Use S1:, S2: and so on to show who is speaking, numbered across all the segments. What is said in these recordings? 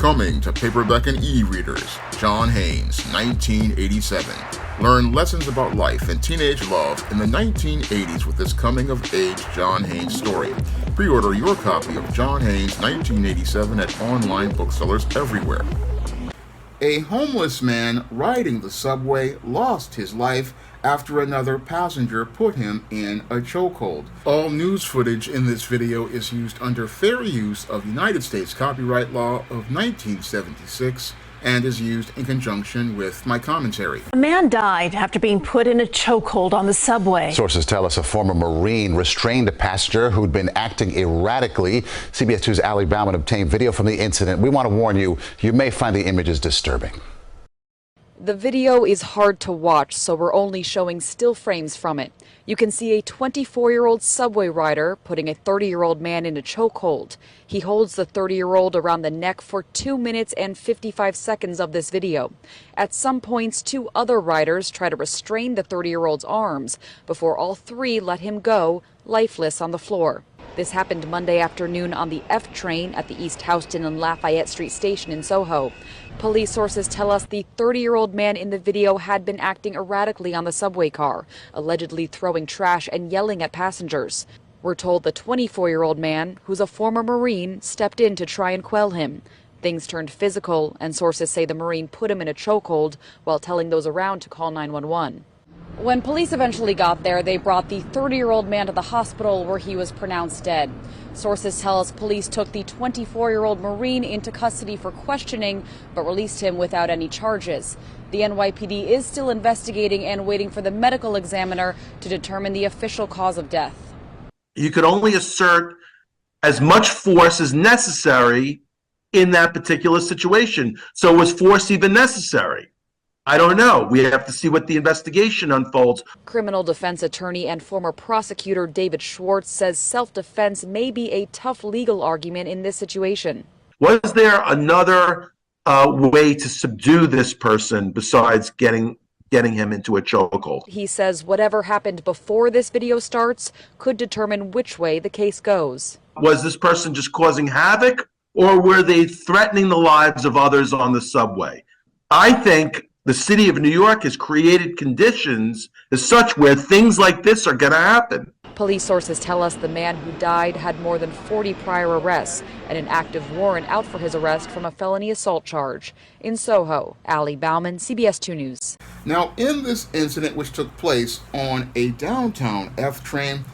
S1: Coming to paperback and e-readers, John Haynes, 1987. Learn lessons about life and teenage love in the 1980s with this coming-of-age John Haynes story. Pre-order your copy of John Haynes, 1987 at online booksellers everywhere. A homeless man riding the subway lost his life after another passenger put him in a chokehold. All news footage in this video is used under fair use of United States copyright law of 1976 and is used in conjunction with my commentary.
S2: A man died after being put in a chokehold on the subway.
S3: Sources tell us a former Marine restrained a passenger who'd been acting erratically. CBS 2's Allie Bauman obtained video from the incident. We want to warn you, you may find the images disturbing.
S4: The video is hard to watch, so we're only showing still frames from it. You can see a 24-year-old subway rider putting a 30-year-old man in a chokehold. He holds the 30-year-old around the neck for 2 minutes and 55 seconds of this video. At some points, two other riders try to restrain the 30-year-old's arms before all three let him go, lifeless on the floor. This happened Monday afternoon on the F train at the East Houston and Lafayette Street station in Soho. Police sources tell us the 30-year-old man in the video had been acting erratically on the subway car, allegedly throwing trash and yelling at passengers. We're told the 24-year-old man, who's a former Marine, stepped in to try and quell him. Things turned physical, and sources say the Marine put him in a chokehold while telling those around to call 911. When police eventually got there, they brought the 30-year-old man to the hospital where he was pronounced dead. Sources tell us police took the 24-year-old Marine into custody for questioning, but released him without any charges. The NYPD is still investigating and waiting for the medical examiner to determine the official cause of death.
S5: You could only assert as much force as necessary in that particular situation. So was force even necessary? I don't know. We have to see what the investigation unfolds.
S4: Criminal defense attorney and former prosecutor David Schwartz says self-defense may be a tough legal argument in this situation.
S5: Was there another way to subdue this person besides getting him into a chokehold?
S4: He says whatever happened before this video starts could determine which way the case goes.
S5: Was this person just causing havoc, or were they threatening the lives of others on the subway? I think the city of New York has created conditions as such where things like this are going to happen.
S4: Police sources tell us the man who died had more than 40 prior arrests and an active warrant out for his arrest from a felony assault charge. In Soho, Allie Bauman, CBS 2 News.
S1: Now, in this incident which took place on a downtown F train,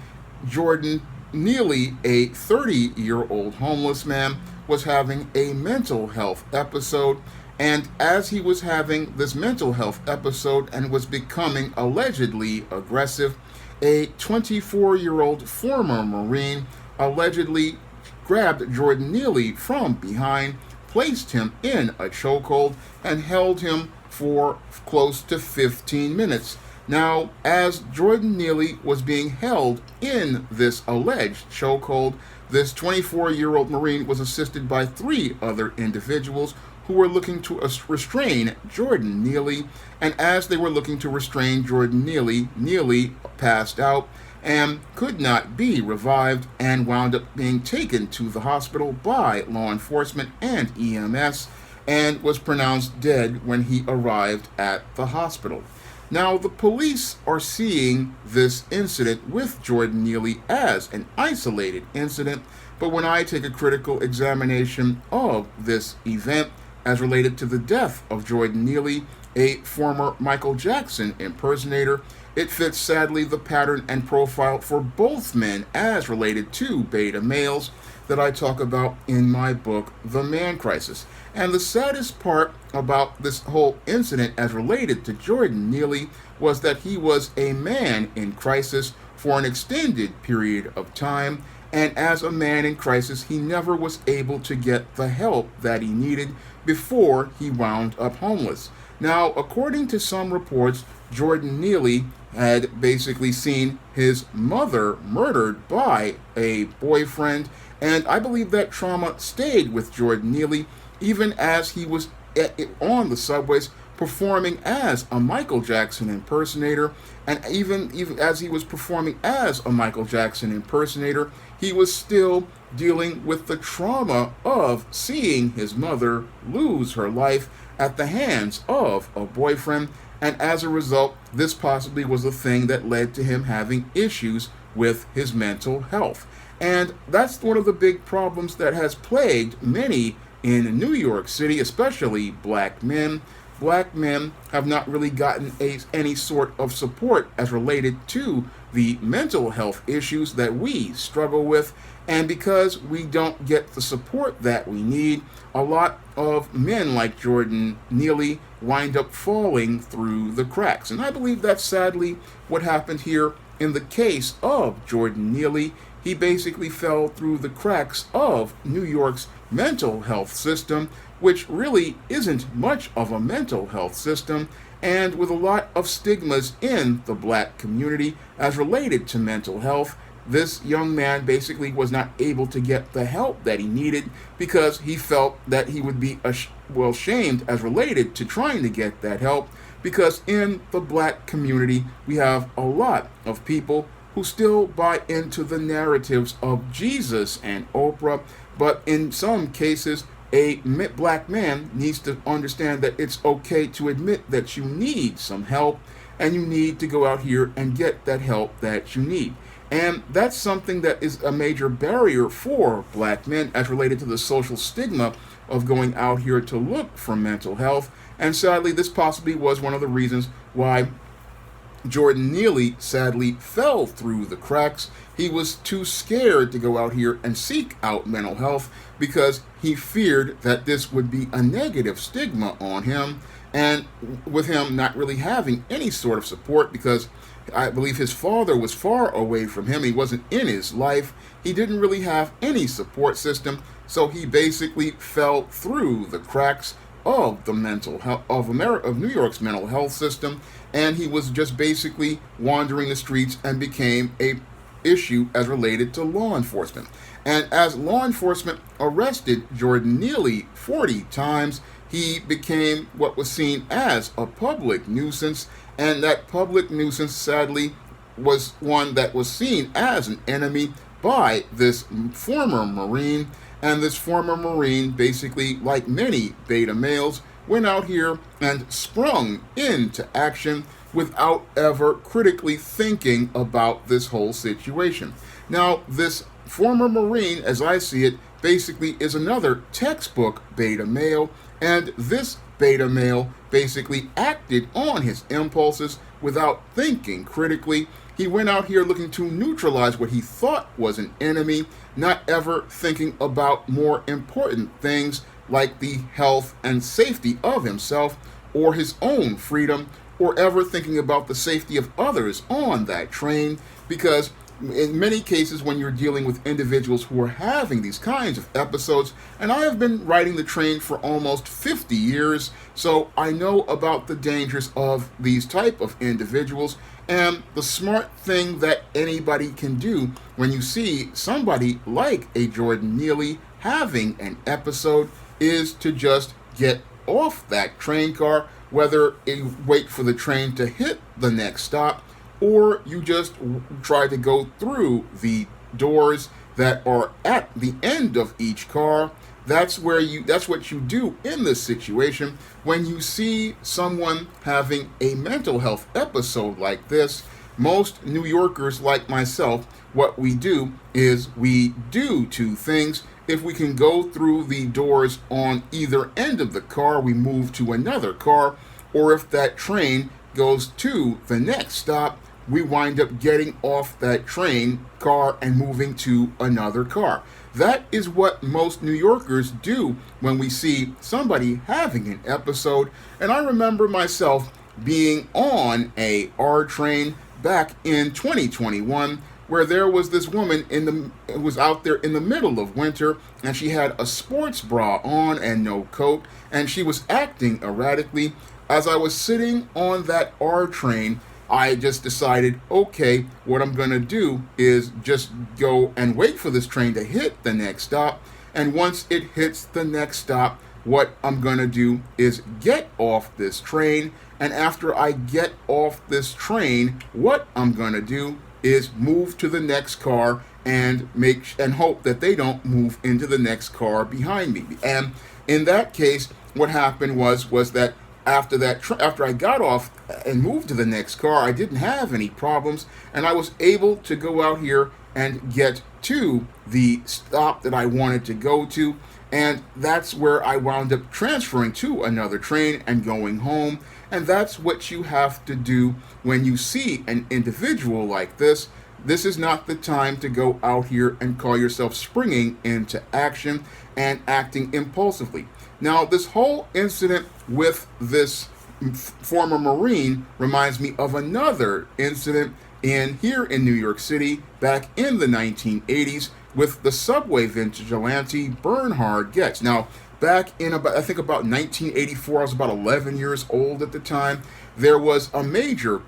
S1: Jordan Neely, a 30-year-old homeless man, was having a mental health episode. And as he was having this mental health episode and was becoming allegedly aggressive, a 24-year-old former Marine allegedly grabbed Jordan Neely from behind, placed him in a chokehold, and held him for close to 15 minutes. Now, as Jordan Neely was being held in this alleged chokehold, this 24-year-old Marine was assisted by 3 other individuals who were looking to restrain Jordan Neely, and as they were looking to restrain Jordan Neely, Neely passed out and could not be revived and wound up being taken to the hospital by law enforcement and EMS and was pronounced dead when he arrived at the hospital. Now, the police are seeing this incident with Jordan Neely as an isolated incident, but when I take a critical examination of this event, as related to the death of Jordan Neely, a former Michael Jackson impersonator, it fits sadly the pattern and profile for both men as related to beta males that I talk about in my book, The Man Crisis. And the saddest part about this whole incident as related to Jordan Neely was that he was a man in crisis for an extended period of time, and as a man in crisis, he never was able to get the help that he needed before he wound up homeless. Now, according to some reports, Jordan Neely had basically seen his mother murdered by a boyfriend, and I believe that trauma stayed with Jordan Neely even as he was on the subways performing as a Michael Jackson impersonator, and even as he was performing as a Michael Jackson impersonator, he was still dealing with the trauma of seeing his mother lose her life at the hands of a boyfriend, and as a result, this possibly was the thing that led to him having issues with his mental health. And that's one of the big problems that has plagued many in New York City, especially black men. Black men have not really gotten any sort of support as related to the mental health issues that we struggle with. And because we don't get the support that we need, a lot of men like Jordan Neely wind up falling through the cracks. And I believe that's sadly what happened here in the case of Jordan Neely. He basically fell through the cracks of New York's mental health system, which really isn't much of a mental health system, and with a lot of stigmas in the black community as related to mental health. This young man basically was not able to get the help that he needed because he felt that he would be shamed as related to trying to get that help, because in the black community we have a lot of people who still buy into the narratives of Jesus and Oprah, but in some cases a black man needs to understand that it's okay to admit that you need some help, and you need to go out here and get that help that you need. And that's something that is a major barrier for black men as related to the social stigma of going out here to look for mental health. And sadly, this possibly was one of the reasons why Jordan Neely sadly fell through the cracks. He was too scared to go out here and seek out mental health because he feared that this would be a negative stigma on him, and with him not really having any sort of support, because I believe his father was far away from him. He wasn't in his life. He didn't really have any support system, so he basically fell through the cracks of the mental health of New York's mental health system, and he was just basically wandering the streets and became a issue as related to law enforcement. And as law enforcement arrested Jordan Neely 40 times, he became what was seen as a public nuisance, and that public nuisance sadly was one that was seen as an enemy by this former Marine. And this former Marine, basically, like many beta males, went out here and sprung into action without ever critically thinking about this whole situation. Now, this former Marine, as I see it, basically is another textbook beta male, and this beta male basically acted on his impulses without thinking critically. He went out here looking to neutralize what he thought was an enemy, not ever thinking about more important things like the health and safety of himself or his own freedom, or ever thinking about the safety of others on that train, because in many cases when you're dealing with individuals who are having these kinds of episodes, and I have been riding the train for almost 50 years, so I know about the dangers of these type of individuals. And the smart thing that anybody can do when you see somebody like a Jordan Neely having an episode is to just get off that train car, whether you wait for the train to hit the next stop, or you just try to go through the doors that are at the end of each car. That's what you do in this situation. When you see someone having a mental health episode like this, most New Yorkers like myself, what we do is we do two things. If we can go through the doors on either end of the car, we move to another car, or if that train goes to the next stop, we wind up getting off that train car and moving to another car. That is what most New Yorkers do when we see somebody having an episode. And I remember myself being on a R train back in 2021, where there was this woman who was out there in the middle of winter, and she had a sports bra on and no coat, and she was acting erratically. As I was sitting on that R train, I just decided, okay, what I'm going to do is just go and wait for this train to hit the next stop. And once it hits the next stop, what I'm going to do is get off this train. And after I get off this train, what I'm going to do is move to the next car and hope that they don't move into the next car behind me. And in that case, what happened was that after I got off and moved to the next car, I didn't have any problems, and I was able to go out here and get to the stop that I wanted to go to, and that's where I wound up transferring to another train and going home. And that's what you have to do when you see an individual like this. This is not the time to go out here and call yourself springing into action and acting impulsively. Now, this whole incident with this former Marine reminds me of another incident here in New York City back in the 1980s with the subway vigilante Bernhard Goetz. Now, back in about 1984, I was about 11 years old at the time. There was a major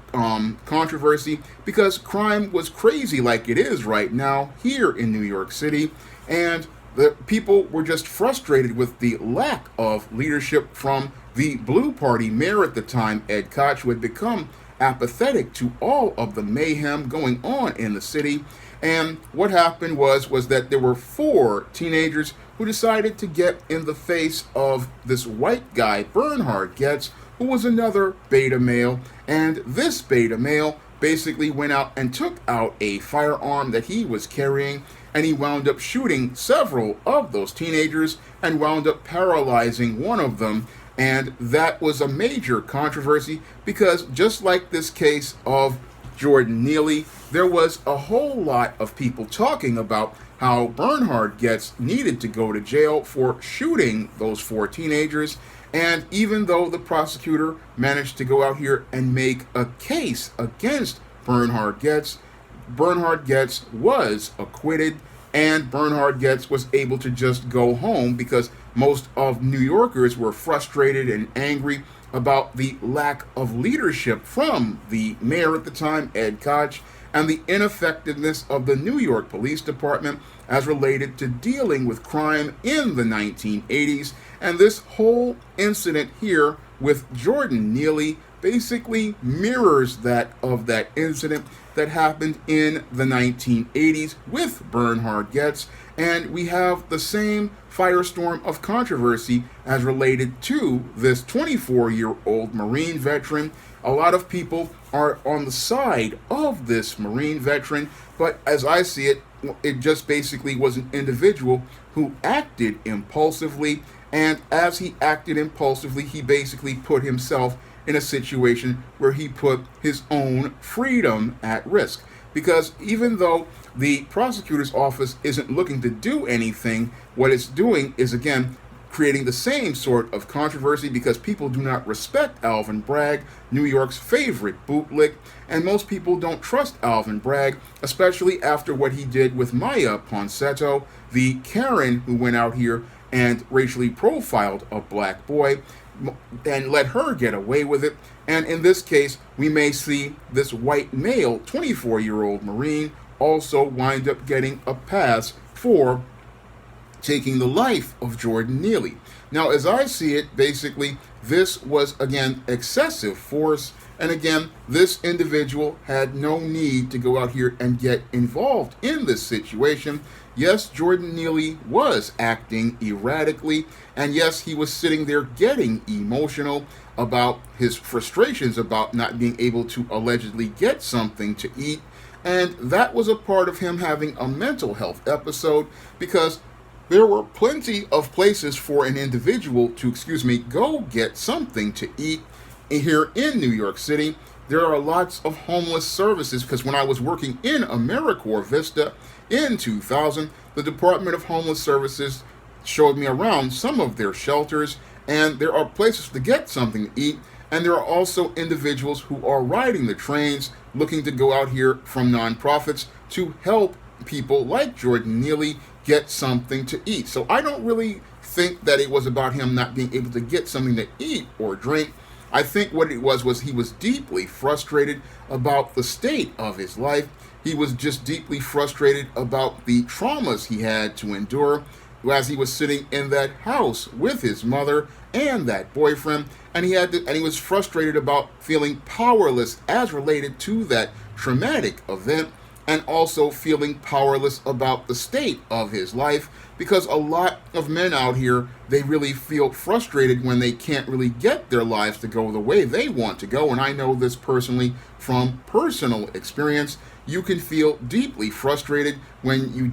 S1: controversy because crime was crazy like it is right now here in New York City, and the people were just frustrated with the lack of leadership from the Blue Party mayor at the time, Ed Koch, who had become apathetic to all of the mayhem going on in the city. And what happened was that there were 4 teenagers who decided to get in the face of this white guy, Bernhard Goetz, who was another beta male. And this beta male basically went out and took out a firearm that he was carrying, and he wound up shooting several of those teenagers and wound up paralyzing one of them. And that was a major controversy because just like this case of Jordan Neely, there was a whole lot of people talking about how Bernhard Goetz needed to go to jail for shooting those 4 teenagers. And even though the prosecutor managed to go out here and make a case against Bernhard Goetz was acquitted, and Bernhard Goetz was able to just go home because most of New Yorkers were frustrated and angry about the lack of leadership from the mayor at the time, Ed Koch, and the ineffectiveness of the New York Police Department as related to dealing with crime in the 1980s. And this whole incident here with Jordan Neely basically mirrors that incident that happened in the 1980s with Bernhard Goetz, and we have the same firestorm of controversy as related to this 24-year-old Marine veteran. A lot of people are on the side of this Marine veteran, but as I see it, it just basically was an individual who acted impulsively, and as he acted impulsively, he basically put himself in a situation where he put his own freedom at risk. Because even though the prosecutor's office isn't looking to do anything, what it's doing is, again, creating the same sort of controversy because people do not respect Alvin Bragg, New York's favorite bootlick, and most people don't trust Alvin Bragg, especially after what he did with Maya Ponsetto, the Karen who went out here and racially profiled a black boy and let her get away with it. And in this case, we may see this white male, 24-year-old Marine, also wind up getting a pass for taking the life of Jordan Neely. Now, as I see it, basically, this was, again, excessive force. And again, this individual had no need to go out here and get involved in this situation. Yes, Jordan Neely was acting erratically, and yes, he was sitting there getting emotional about his frustrations about not being able to allegedly get something to eat, and that was a part of him having a mental health episode because there were plenty of places for an individual to, go get something to eat here in New York City. There are lots of homeless services because when I was working in AmeriCorps Vista in 2000, the Department of Homeless Services showed me around some of their shelters, and there are places to get something to eat, and there are also individuals who are riding the trains looking to go out here from nonprofits to help people like Jordan Neely get something to eat. So I don't really think that it was about him not being able to get something to eat or drink. I think what it was he was deeply frustrated about the state of his life. He was just deeply frustrated about the traumas he had to endure as he was sitting in that house with his mother and that boyfriend, and he was frustrated about feeling powerless as related to that traumatic event. and also feeling powerless about the state of his life, because a lot of men out here, they really feel frustrated when they can't really get their lives to go the way they want to go. And I know this personally from personal experience. You can feel deeply frustrated when you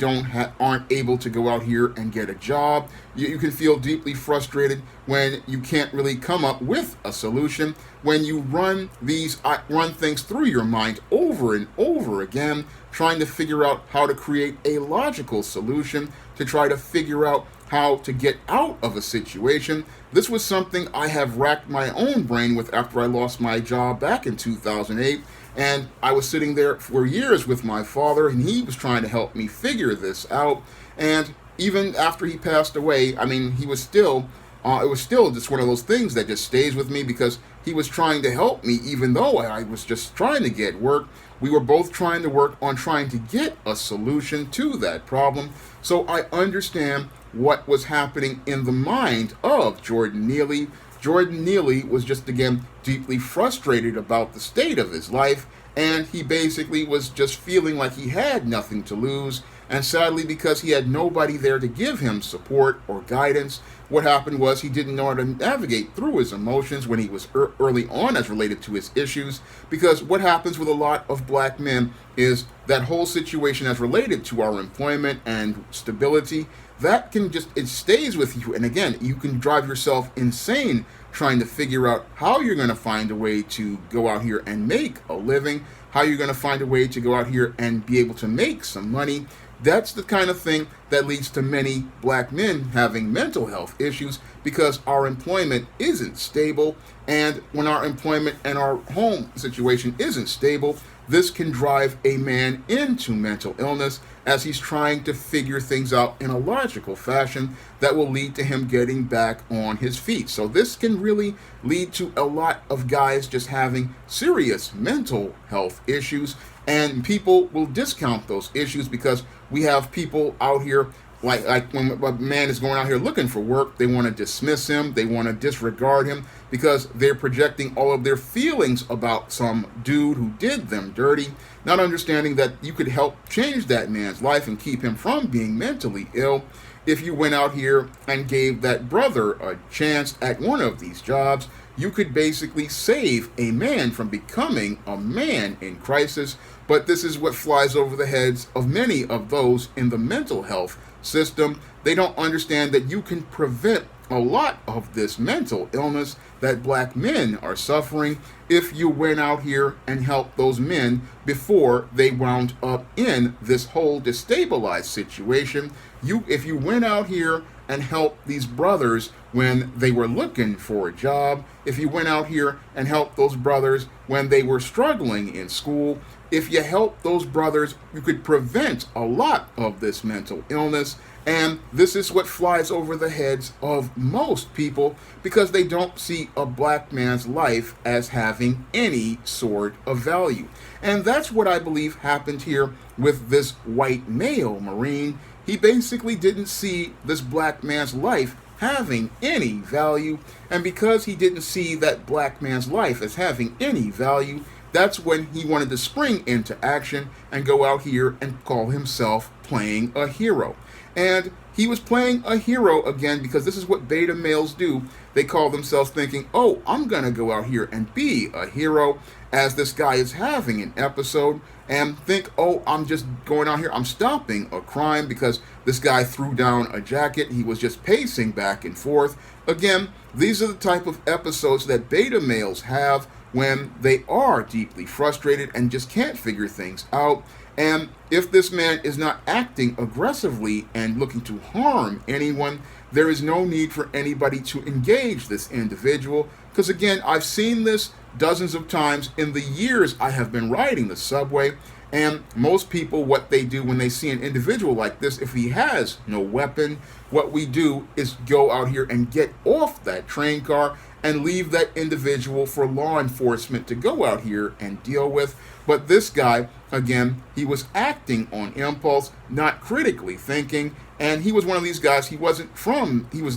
S1: aren't able to go out here and get a job. You can feel deeply frustrated when you can't really come up with a solution. When you run things through your mind over and over again, trying to figure out how to create a logical solution, to try to figure out how to get out of a situation. This was something I have racked my own brain with after I lost my job back in 2008. And I was sitting there for years with my father, and he was trying to help me figure this out. And even after he passed away, I mean, he was still, it was still just one of those things that just stays with me, because he was trying to help me, even though I was just trying to get work. We were both trying to work on trying to get a solution to that problem. So I understand what was happening in the mind of Jordan Neely. Jordan Neely was just, again, deeply frustrated about the state of his life, and he basically was just feeling like he had nothing to lose. And sadly, because he had nobody there to give him support or guidance, what happened was he didn't know how to navigate through his emotions when he was early on as related to his issues. Because what happens with a lot of black men is that whole situation as related to our employment and stability, that can just, it stays with you. And again, you can drive yourself insane trying to figure out how you're going to find a way to go out here and make a living, how you're going to find a way to go out here and be able to make some money. That's the kind of thing that leads to many black men having mental health issues, because our employment isn't stable. And when our employment and our home situation isn't stable, this can drive a man into mental illness as he's trying to figure things out in a logical fashion that will lead to him getting back on his feet. So this can really lead to a lot of guys just having serious mental health issues, and people will discount those issues because we have people out here, like when a man is going out here looking for work, they want to dismiss him, they want to disregard him, because they're projecting all of their feelings about some dude who did them dirty, not understanding that you could help change that man's life and keep him from being mentally ill if you went out here and gave that brother a chance at one of these jobs. You could basically save a man from becoming a man in crisis. But this is what flies over the heads of many of those in the mental health system. They don't understand that you can prevent a lot of this mental illness that black men are suffering if you went out here and helped those men before they wound up in this whole destabilized situation. If you went out here and helped these brothers when they were looking for a job, if you went out here and helped those brothers when they were struggling in school, if you help those brothers, you could prevent a lot of this mental illness. And this is what flies over the heads of most people, because they don't see a black man's life as having any sort of value. And that's what I believe happened here with this white male Marine. He basically didn't see this black man's life having any value. And because he didn't see that black man's life as having any value, that's when he wanted to spring into action and go out here and call himself playing a hero. And he was playing a hero again, because this is what beta males do. They call themselves thinking, oh, I'm going to go out here and be a hero, as this guy is having an episode, and think, oh, I'm just going out here, I'm stopping a crime because this guy threw down a jacket. He was just pacing back and forth. Again, these are the type of episodes that beta males have when they are deeply frustrated and just can't figure things out. And if this man is not acting aggressively and looking to harm anyone, there is no need for anybody to engage this individual. Because again, I've seen this dozens of times in the years I have been riding the subway. And most people, what they do when they see an individual like this, if he has no weapon, what we do is go out here and get off that train car and leave that individual for law enforcement to go out here and deal with. But this guy, again, he was acting on impulse, not critically thinking. And he was one of these guys, he was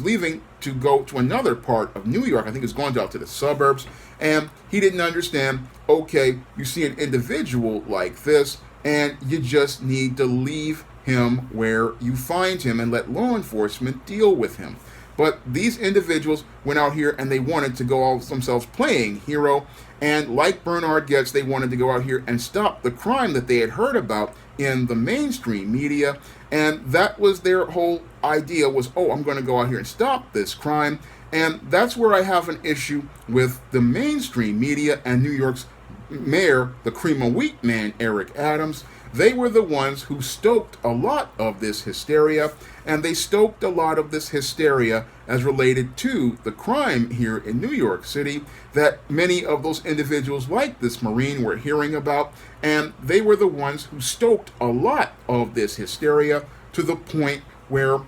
S1: leaving to go to another part of New York. I think he was going out to the suburbs. And he didn't understand, okay, you see an individual like this, and you just need to leave him where you find him and let law enforcement deal with him. But these individuals went out here and they wanted to go out themselves playing hero, and like Bernard Goetz, they wanted to go out here and stop the crime that they had heard about in the mainstream media, and that was their whole idea was, oh, I'm going to go out here and stop this crime. And that's where I have an issue with the mainstream media and New York's mayor, the cream of wheat man, Eric Adams. They were the ones who stoked a lot of this hysteria, and they stoked a lot of this hysteria as related to the crime here in New York City that many of those individuals like this Marine were hearing about, and they were the ones who stoked a lot of this hysteria to the point where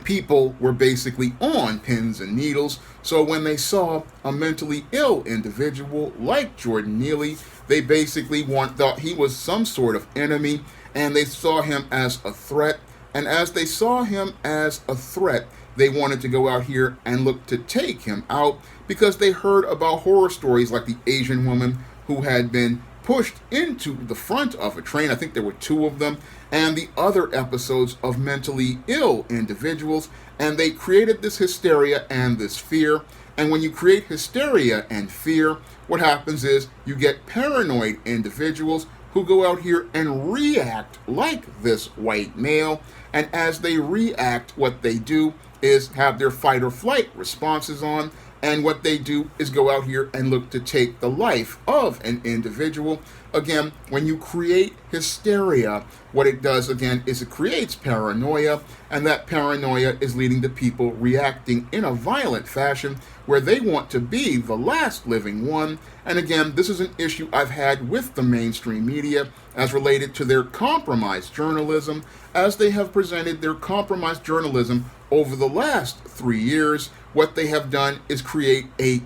S1: people were basically on pins and needles. So when they saw a mentally ill individual like Jordan Neely, they basically thought he was some sort of enemy, and they saw him as a threat. And as they saw him as a threat, they wanted to go out here and look to take him out, because they heard about horror stories like the Asian woman who had been pushed into the front of a train. I think there were 2 of them, and the other episodes of mentally ill individuals, and they created this hysteria and this fear. And when you create hysteria and fear, what happens is you get paranoid individuals who go out here and react like this white male, and as they react, what they do is have their fight or flight responses on, and what they do is go out here and look to take the life of an individual. Again, when you create hysteria, what it does, again, is it creates paranoia, and that paranoia is leading to people reacting in a violent fashion where they want to be the last living one. And again, this is an issue I've had with the mainstream media as related to their compromised journalism, as they have presented their compromised journalism over the last 3 years. What they have done is create a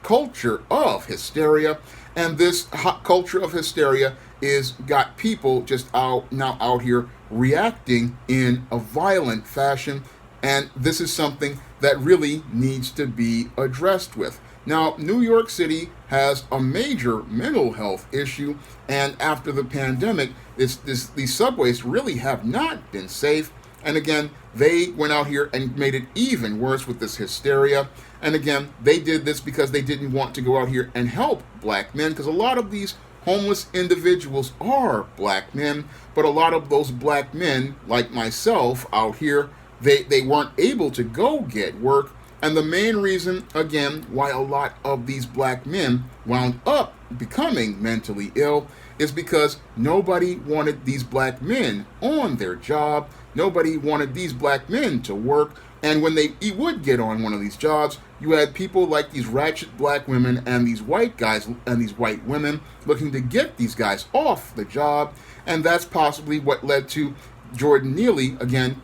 S1: culture of hysteria, and this culture of hysteria is got people just out here reacting in a violent fashion, and this is something that really needs to be addressed with. Now, New York City has a major mental health issue, and after the pandemic, these subways really have not been safe. And again, they went out here and made it even worse with this hysteria. And again, they did this because they didn't want to go out here and help black men, because a lot of these homeless individuals are black men, but a lot of those black men, like myself out here, they weren't able to go get work. And the main reason, again, why a lot of these black men wound up becoming mentally ill is because nobody wanted these black men on their job. Nobody wanted these black men to work. And when they would get on one of these jobs, you had people like these ratchet black women and these white guys and these white women looking to get these guys off the job. And that's possibly what led to Jordan Neely, again,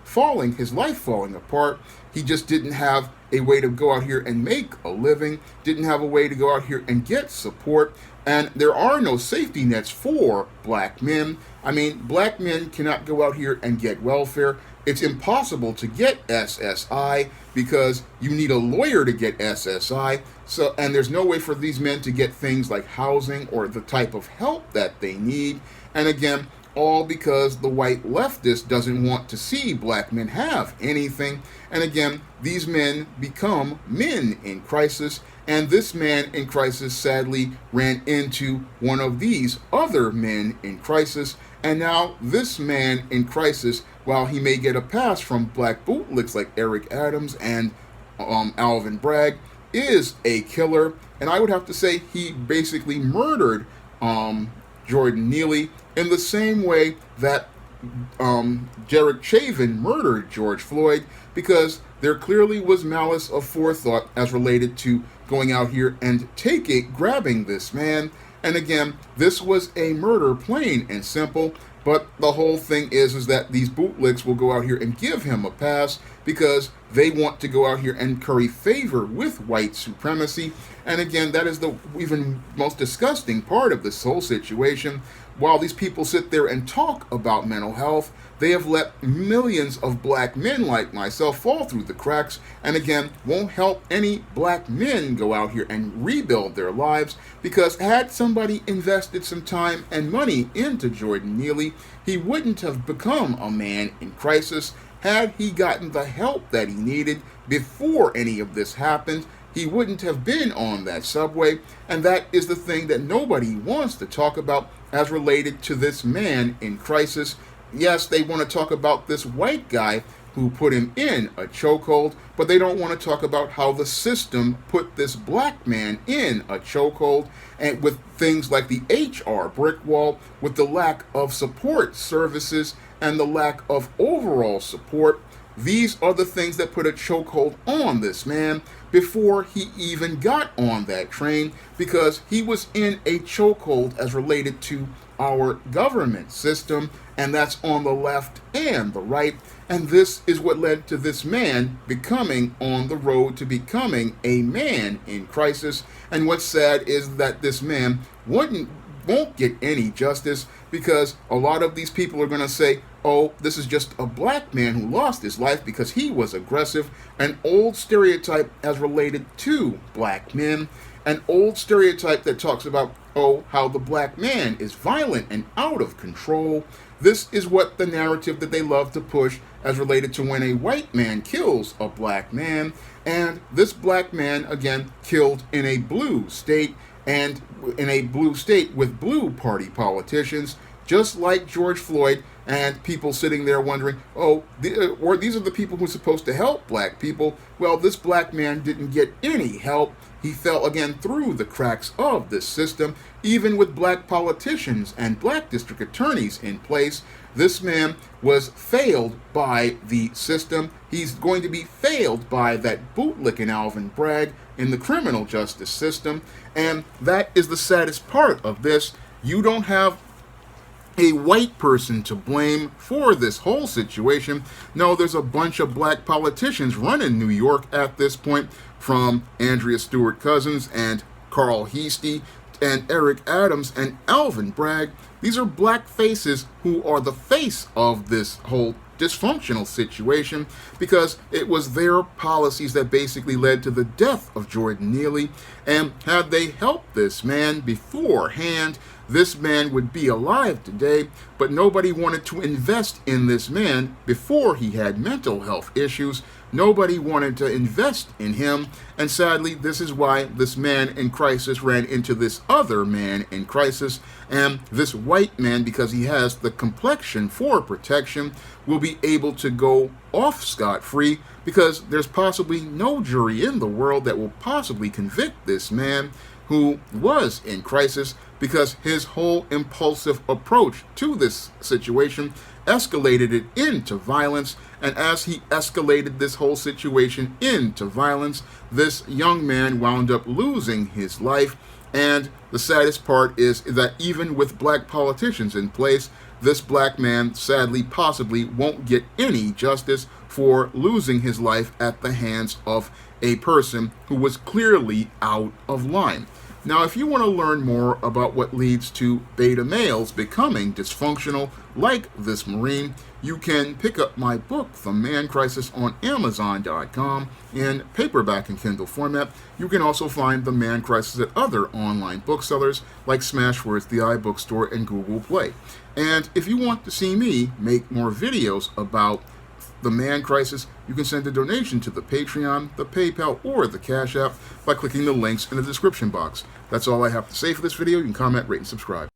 S1: his life falling apart. He just didn't have a way to go out here and make a living, didn't have a way to go out here and get support, and there are no safety nets for black men. I mean, black men cannot go out here and get welfare. It's impossible to get SSI because you need a lawyer to get SSI. So, and there's no way for these men to get things like housing or the type of help that they need. And again, all because the white leftist doesn't want to see black men have anything. And again, these men become men in crisis. And this man in crisis sadly ran into one of these other men in crisis. And now this man in crisis, while he may get a pass from black bootlicks like Eric Adams and Alvin Bragg, is a killer. And I would have to say he basically murdered Jordan Neely in the same way that Derek Chauvin murdered George Floyd, because there clearly was malice of forethought as related to going out here and grabbing this man. And again, this was a murder, plain and simple. But the whole thing is that these bootlicks will go out here and give him a pass because they want to go out here and curry favor with white supremacy. And again, that is the even most disgusting part of this whole situation. while these people sit there and talk about mental health, they have let millions of black men like myself fall through the cracks, and again, won't help any black men go out here and rebuild their lives, because had somebody invested some time and money into Jordan Neely, he wouldn't have become a man in crisis. Had he gotten the help that he needed before any of this happened, he wouldn't have been on that subway, and that is the thing that nobody wants to talk about as related to this man in crisis. Yes, they want to talk about this white guy who put him in a chokehold, but they don't want to talk about how the system put this black man in a chokehold, and with things like the HR brick wall, with the lack of support services and the lack of overall support. These are the things that put a chokehold on this man before he even got on that train, because he was in a chokehold as related to our government system, and that's on the left and the right. And this is what led to this man becoming on the road to becoming a man in crisis. And what's sad is that this man won't get any justice, because a lot of these people are going to say, oh, this is just a black man who lost his life because he was aggressive. An old stereotype as related to black men. An old stereotype that talks about, oh, how the black man is violent and out of control. This is what the narrative that they love to push as related to when a white man kills a black man. And this black man, again, killed in a blue state, and in a blue state with blue party politicians, just like George Floyd, and people sitting there wondering, oh, these are the people who are supposed to help black people. Well, this black man didn't get any help. He fell again through the cracks of this system. Even with black politicians and black district attorneys in place, this man was failed by the system. He's going to be failed by that bootlicking Alvin Bragg in the criminal justice system. And that is the saddest part of this. You don't have a white person to blame for this whole situation. No, there's a bunch of black politicians running New York at this point, from Andrea Stewart Cousins and Carl Heastie and Eric Adams and Alvin Bragg. These are black faces who are the face of this whole dysfunctional situation, because it was their policies that basically led to the death of Jordan Neely. And had they helped this man beforehand, this man would be alive today, but nobody wanted to invest in this man before he had mental health issues. Nobody wanted to invest in him, and sadly, this is why this man in crisis ran into this other man in crisis, and this white man, because he has the complexion for protection, will be able to go off scot-free, because there's possibly no jury in the world that will possibly convict this man who was in crisis, because his whole impulsive approach to this situation escalated it into violence. And as he escalated this whole situation into violence, this young man wound up losing his life. And the saddest part is that even with black politicians in place, this black man sadly possibly won't get any justice for losing his life at the hands of a person who was clearly out of line. Now, if you want to learn more about what leads to beta males becoming dysfunctional like this Marine, you can pick up my book, The Man Crisis, on Amazon.com in paperback and Kindle format. You can also find The Man Crisis at other online booksellers like Smashwords, the iBookstore, and Google Play. And if you want to see me make more videos about The Man Crisis, you can send a donation to the Patreon, the PayPal, or the Cash App by clicking the links in the description box. That's all I have to say for this video. You can comment, rate, and subscribe.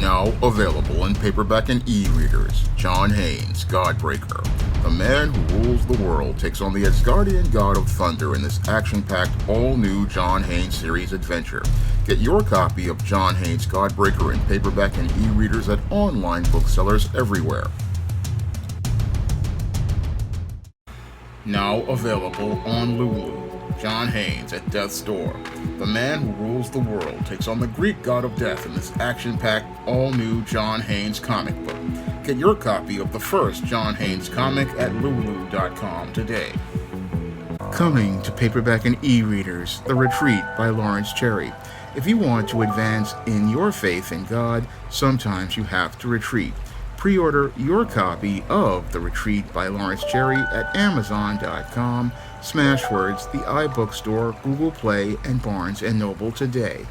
S1: Now available in paperback and e-readers, John Haynes, Godbreaker. The man who rules the world takes on the Asgardian god of thunder in this action-packed, all-new John Haynes series adventure. Get your copy of John Haynes, Godbreaker in paperback and e-readers at online booksellers everywhere. Now available on Lulu, John Haynes at Death's Door. The man who rules the world takes on the Greek god of death in this action-packed, all-new John Haynes comic book. Get your copy of the first John Haynes comic at lulu.com today. Coming to paperback and e-readers, The Retreat by Lawrence Cherry. If you want to advance in your faith in God, sometimes you have to retreat. Pre-order your copy of The Retreat by Lawrence Cherry at Amazon.com, Smashwords, the iBookstore, Google Play, and Barnes & Noble today.